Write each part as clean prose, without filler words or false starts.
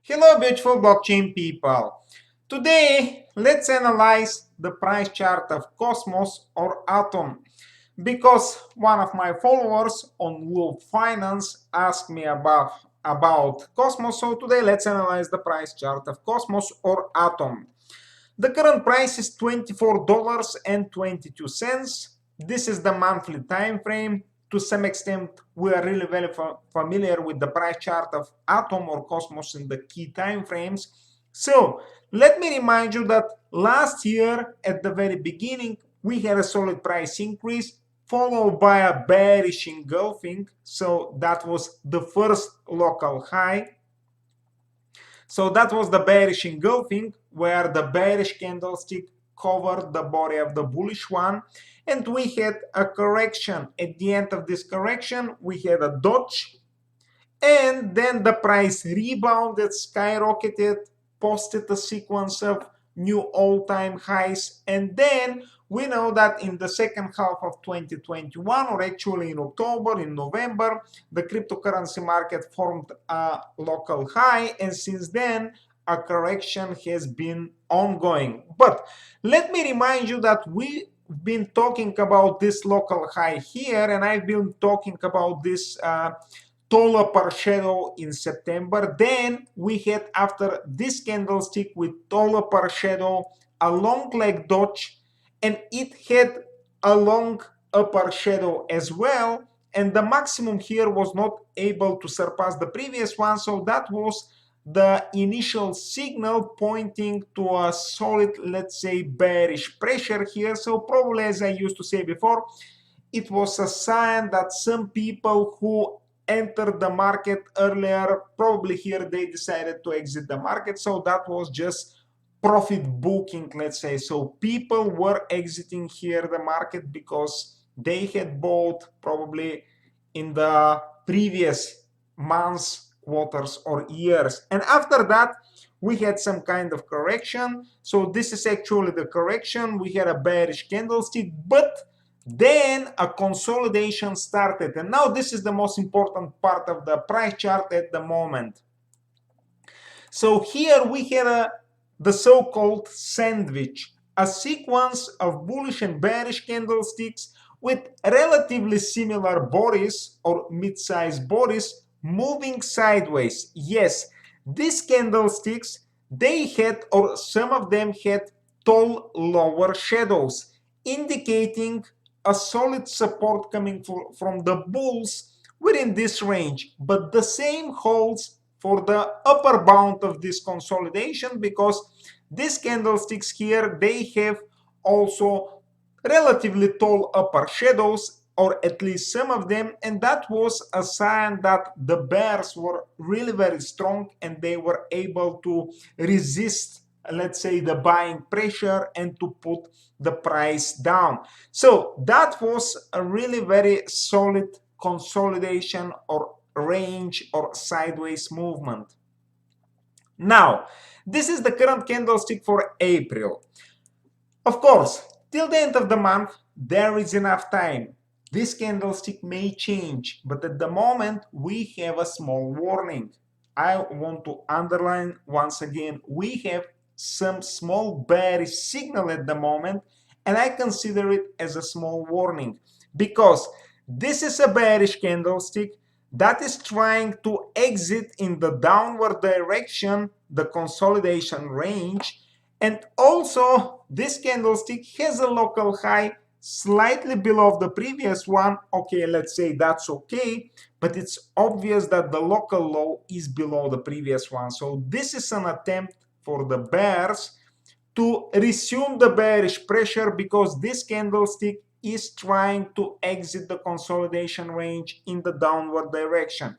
Hello beautiful blockchain people. Today let's analyze the price chart of Cosmos or Atom because one of my followers on Loop Finance asked me about Cosmos. So today let's analyze the price chart of Cosmos or Atom. The current price is $24.22. This is the monthly time frame. To some extent, we are really very familiar with the price chart of Atom or Cosmos in the key time frames. So let me remind you that last year at the very beginning, we had a solid price increase followed by a bearish engulfing. So that was the first local high. So that was the bearish engulfing where the bearish candlestick covered the body of the bullish one, and we had a correction. At the end of this correction, we had a dodge, and then the price rebounded, skyrocketed, posted a sequence of new all-time highs, and then we know that in the second half of 2021, or actually in October, in November, the cryptocurrency market formed a local high, and since then a correction has been ongoing. But let me remind you that we've been talking about this local high here, and I've been talking about this taller per shadow in September. Then we had, after this candlestick with taller per shadow, a long leg dodge, and it had a long upper shadow as well, and the maximum here was not able to surpass the previous one. So that was the initial signal pointing to a solid, let's say, bearish pressure here. So probably, as I used to say before, it was a sign that some people who entered the market earlier, probably here they decided to exit the market. So that was just profit booking, let's say. So people were exiting here the market because they had bought probably in the previous months, quarters, or years. And after that, we had some kind of correction. So this is actually the correction. We had a bearish candlestick, but then a consolidation started, and now this is the most important part of the price chart at the moment. So here we had the so-called sandwich, a sequence of bullish and bearish candlesticks with relatively similar bodies or mid-sized bodies moving sideways. Yes, these candlesticks, they had, or some of them had, tall lower shadows, indicating a solid support coming from the bulls within this range. But the same holds for the upper bound of this consolidation, because these candlesticks here, they have also relatively tall upper shadows, or at least some of them, and that was a sign that the bears were really very strong and they were able to resist, let's say, the buying pressure and to put the price down. So that was a really very solid consolidation or range or sideways movement. Now, this is the current candlestick for April. Of course, till the end of the month, there is enough time. This candlestick may change, but at the moment, we have a small warning. I want to underline once again, we have some small bearish signal at the moment, and I consider it as a small warning because this is a bearish candlestick that is trying to exit in the downward direction, the consolidation range, and also this candlestick has a local high slightly below the previous one. Okay, let's say that's okay, but it's obvious that the local low is below the previous one. So this is an attempt for the bears to resume the bearish pressure because this candlestick is trying to exit the consolidation range in the downward direction.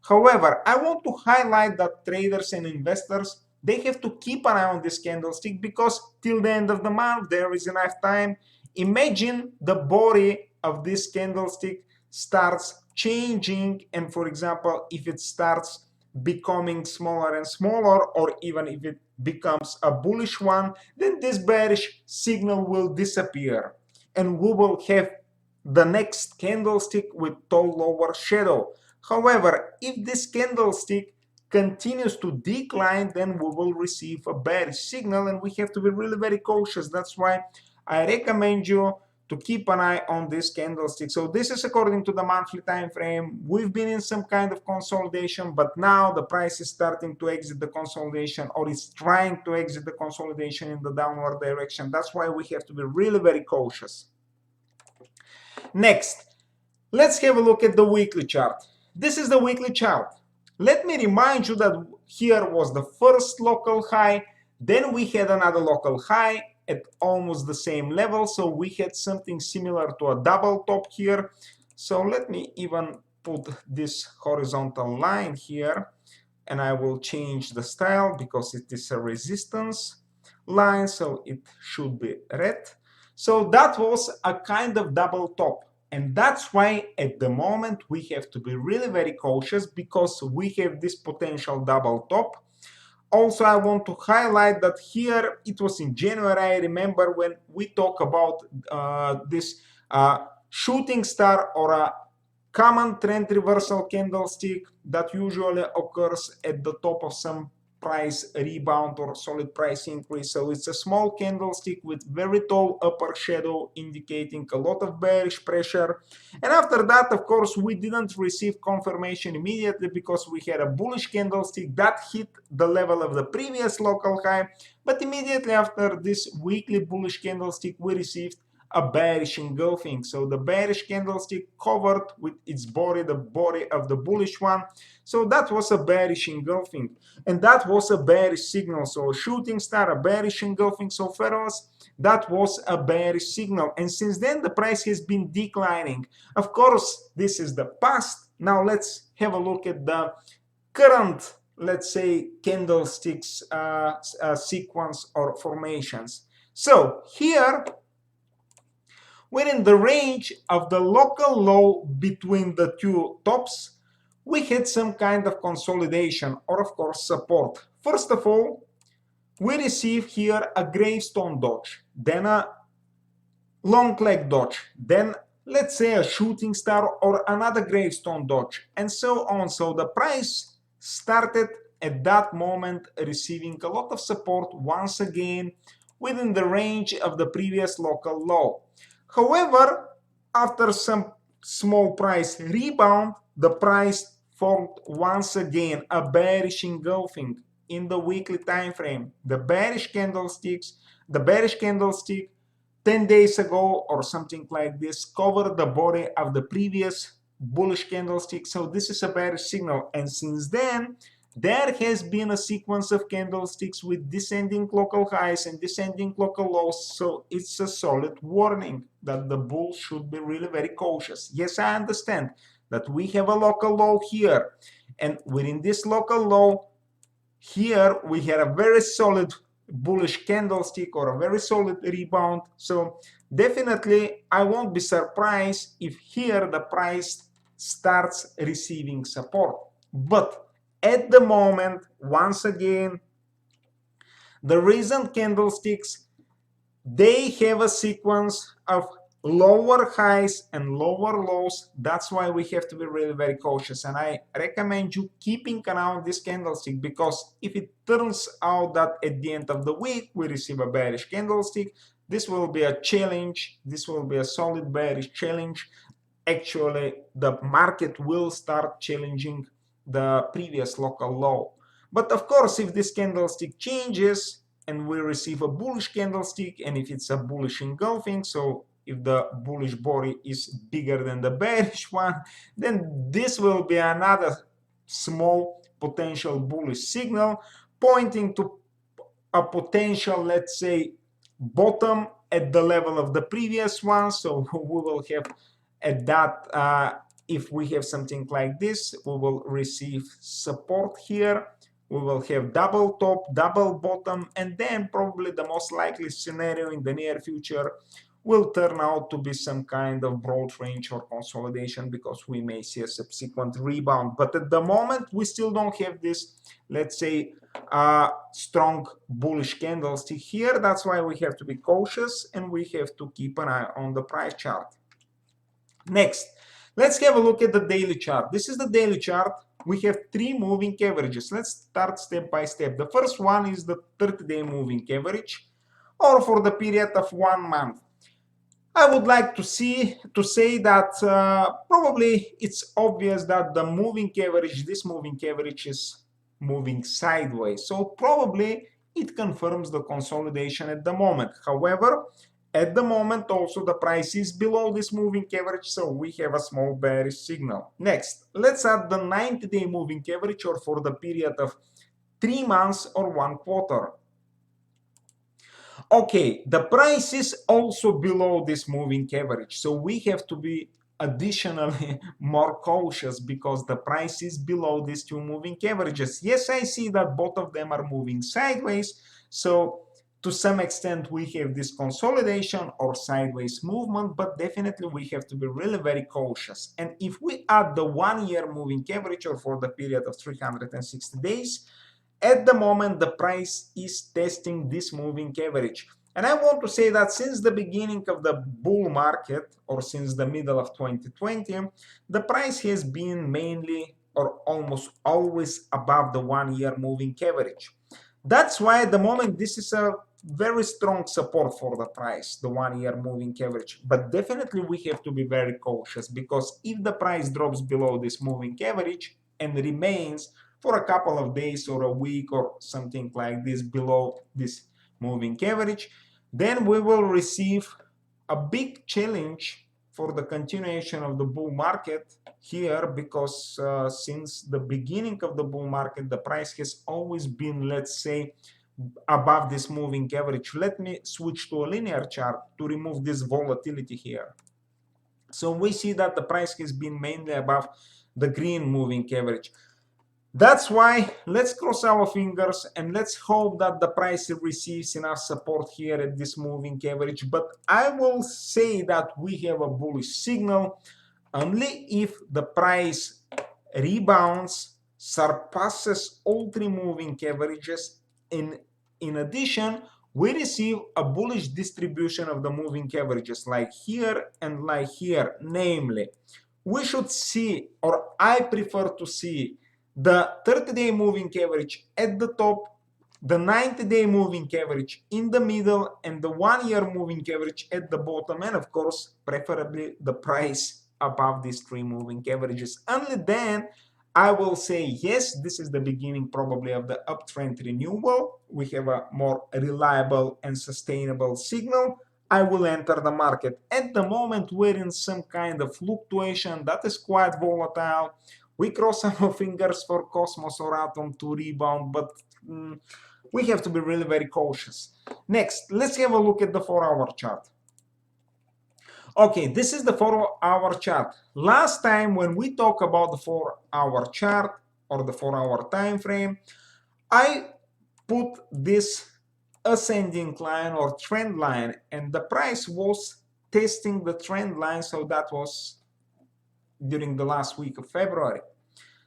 However, I want to highlight that traders and investors, they have to keep an eye on this candlestick because till the end of the month there is enough time. Imagine the body of this candlestick starts changing, and for example, if it starts becoming smaller and smaller, or even if it becomes a bullish one, then this bearish signal will disappear and we will have the next candlestick with tall lower shadow. However, if this candlestick continues to decline, then we will receive a bearish signal, and we have to be really very cautious. That's why I recommend you to keep an eye on this candlestick. So this is according to the monthly time frame. We've been in some kind of consolidation, but now the price is starting to exit the consolidation, or is trying to exit the consolidation in the downward direction. That's why we have to be really very cautious. Next, let's have a look at the weekly chart. This is the weekly chart. Let me remind you that here was the first local high, then we had another local high at almost the same level, so we had something similar to a double top here. So let me even put this horizontal line here, and I will change the style because it is a resistance line, so it should be red. So that was a kind of double top, and that's why at the moment we have to be really very cautious, because we have this potential double top. Also, I want to highlight that here it was in January. I remember when we talk about this shooting star, or a common trend reversal candlestick that usually occurs at the top of some price rebound or solid price increase. So it's a small candlestick with very tall upper shadow, indicating a lot of bearish pressure. And after that, of course, we didn't receive confirmation immediately, because we had a bullish candlestick that hit the level of the previous local high. But immediately after this weekly bullish candlestick, we received a bearish engulfing. So the bearish candlestick covered with its body the body of the bullish one. So that was a bearish engulfing, and that was a bearish signal. So a shooting star, a bearish engulfing. So for us, that was a bearish signal, and since then the price has been declining. Of course, this is the past. Now let's have a look at the current, let's say, candlesticks sequence or formations. So here, we're in the range of the local low between the two tops. We had some kind of consolidation, or of course support. First of all, we receive here a gravestone dodge, then a long leg dodge, then let's say a shooting star or another gravestone dodge, and so on. So the price started at that moment receiving a lot of support once again within the range of the previous local low. However, after some small price rebound, the price formed once again a bearish engulfing in the weekly time frame. The bearish candlestick 10 days ago or something like this covered the body of the previous bullish candlestick. So this is a bearish signal, and since then there has been a sequence of candlesticks with descending local highs and descending local lows. So it's a solid warning that the bull should be really very cautious. Yes, I understand that we have a local low here, and within this local low here we had a very solid bullish candlestick or a very solid rebound. So definitely I won't be surprised if here the price starts receiving support. But at the moment, once again, the recent candlesticks, they have a sequence of lower highs and lower lows. That's why we have to be really very cautious, and I recommend you keeping an eye on this candlestick, because if it turns out that at the end of the week we receive a bearish candlestick, this will be a challenge. This will be a solid bearish challenge. Actually, the market will start challenging the previous local low. But of course, if this candlestick changes and we receive a bullish candlestick, and if it's a bullish engulfing, so if the bullish body is bigger than the bearish one, then this will be another small potential bullish signal pointing to a potential, let's say, bottom at the level of the previous one. So we will have at that if we have something like this, we will receive support here. We will have double top, double bottom, and then probably the most likely scenario in the near future will turn out to be some kind of broad range or consolidation, because we may see a subsequent rebound. But at the moment, we still don't have this, let's say, strong bullish candlestick here. That's why we have to be cautious, and we have to keep an eye on the price chart. Next, let's have a look at the daily chart. This is the daily chart. we have three moving averages. Let's start step by step. The first one is the 30-day moving average, or for the period of 1 month. I would like to say that probably it's obvious that the moving average, this moving average is moving sideways. So probably it confirms the consolidation at the moment. However, at the moment also the price is below this moving average, so we have a small bearish signal. Next, let's add the 90-day moving average, or for the period of 3 months or 1 quarter. Okay, the price is also below this moving average, so we have to be additionally more cautious because the price is below these two moving averages. Yes, I see that both of them are moving sideways, so to some extent we have this consolidation or sideways movement, but definitely we have to be really very cautious. And if we add the 1-year moving average, or for the period of 360 days, at the moment the price is testing this moving average. And I want to say that since the beginning of the bull market, or since the middle of 2020, the price has been mainly or almost always above the 1-year moving average. That's why at the moment this is a very strong support for the price, the 1-year moving average. But definitely we have to be very cautious, because if the price drops below this moving average and remains for a couple of days or a week or something like this below this moving average, then we will receive a big challenge for the continuation of the bull market here, because since the beginning of the bull market the price has always been, let's say, above this moving average. Let me switch to a linear chart to remove this volatility here. So we see that the price has been mainly above the green moving average. That's why let's cross our fingers and let's hope that the price receives enough support here at this moving average. But I will say that we have a bullish signal only if the price rebounds, surpasses all three moving averages. In addition, we receive a bullish distribution of the moving averages like here and like here. Namely, we should see, or I prefer to see, the 30-day moving average at the top, the 90-day moving average in the middle, and the 1-year moving average at the bottom, and of course preferably the price above these three moving averages. Only then I will say yes, this is the beginning probably of the uptrend renewal. We have a more reliable and sustainable signal. I will enter the market. At the moment we're in some kind of fluctuation that is quite volatile. We cross our fingers for Cosmos or Atom to rebound, but we have to be really very cautious. Next, let's have a look at the 4-hour chart. Okay, this is the 4-hour chart. Last time when we talk about the 4-hour chart or the 4-hour time frame, I put this ascending line or trend line, and the price was testing the trend line, so that was during the last week of February.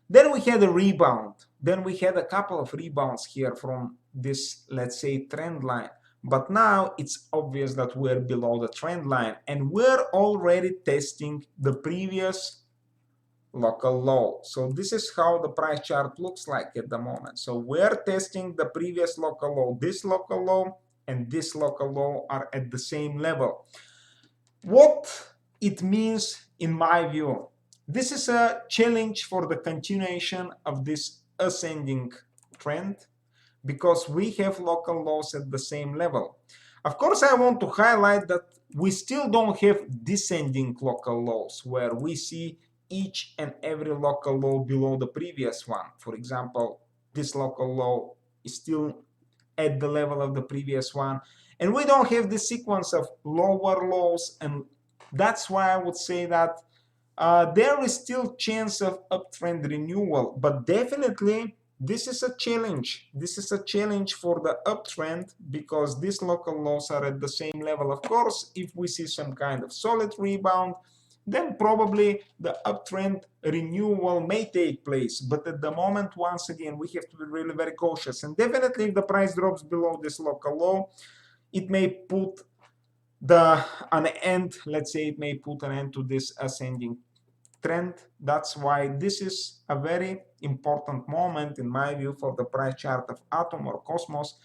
Then we had a rebound. Then we had a couple of rebounds here from this, let's say, trend line. But now it's obvious that we're below the trend line, and we're already testing the previous local low. So this is how the price chart looks like at the moment. So we're testing the previous local low. This local low and this local low are at the same level. What it means, in my view, this is a challenge for the continuation of this ascending trend, because we have local lows at the same level. Of course, I want to highlight that we still don't have descending local lows where we see each and every local low below the previous one. For example, this local low is still at the level of the previous one, and we don't have the sequence of lower lows, and that's why I would say that there is still chance of uptrend renewal, but definitely this is a challenge. This is a challenge for the uptrend, because these local lows are at the same level. Of course, if we see some kind of solid rebound, then probably the uptrend renewal may take place. But at the moment, once again, we have to be really very cautious. And definitely if the price drops below this local low, it may put an end, let's say it may put an end to this ascending trend. That's why this is a very important moment in my view for the price chart of Atom or Cosmos,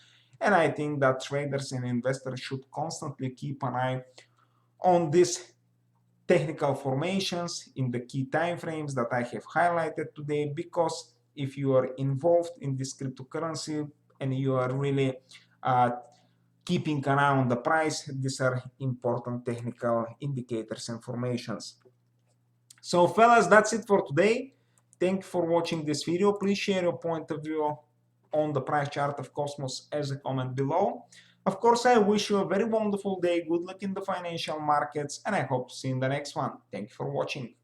and I think that traders and investors should constantly keep an eye on these technical formations in the key time frames that I have highlighted today, because if you are involved in this cryptocurrency and you are really keeping an eye on the price, these are important technical indicators and formations. So fellas, that's it for today. Thank you for watching this video. Please share your point of view on the price chart of Cosmos as a comment below. Of course, I wish you a very wonderful day. Good luck in the financial markets, and I hope to see you in the next one. Thank you for watching.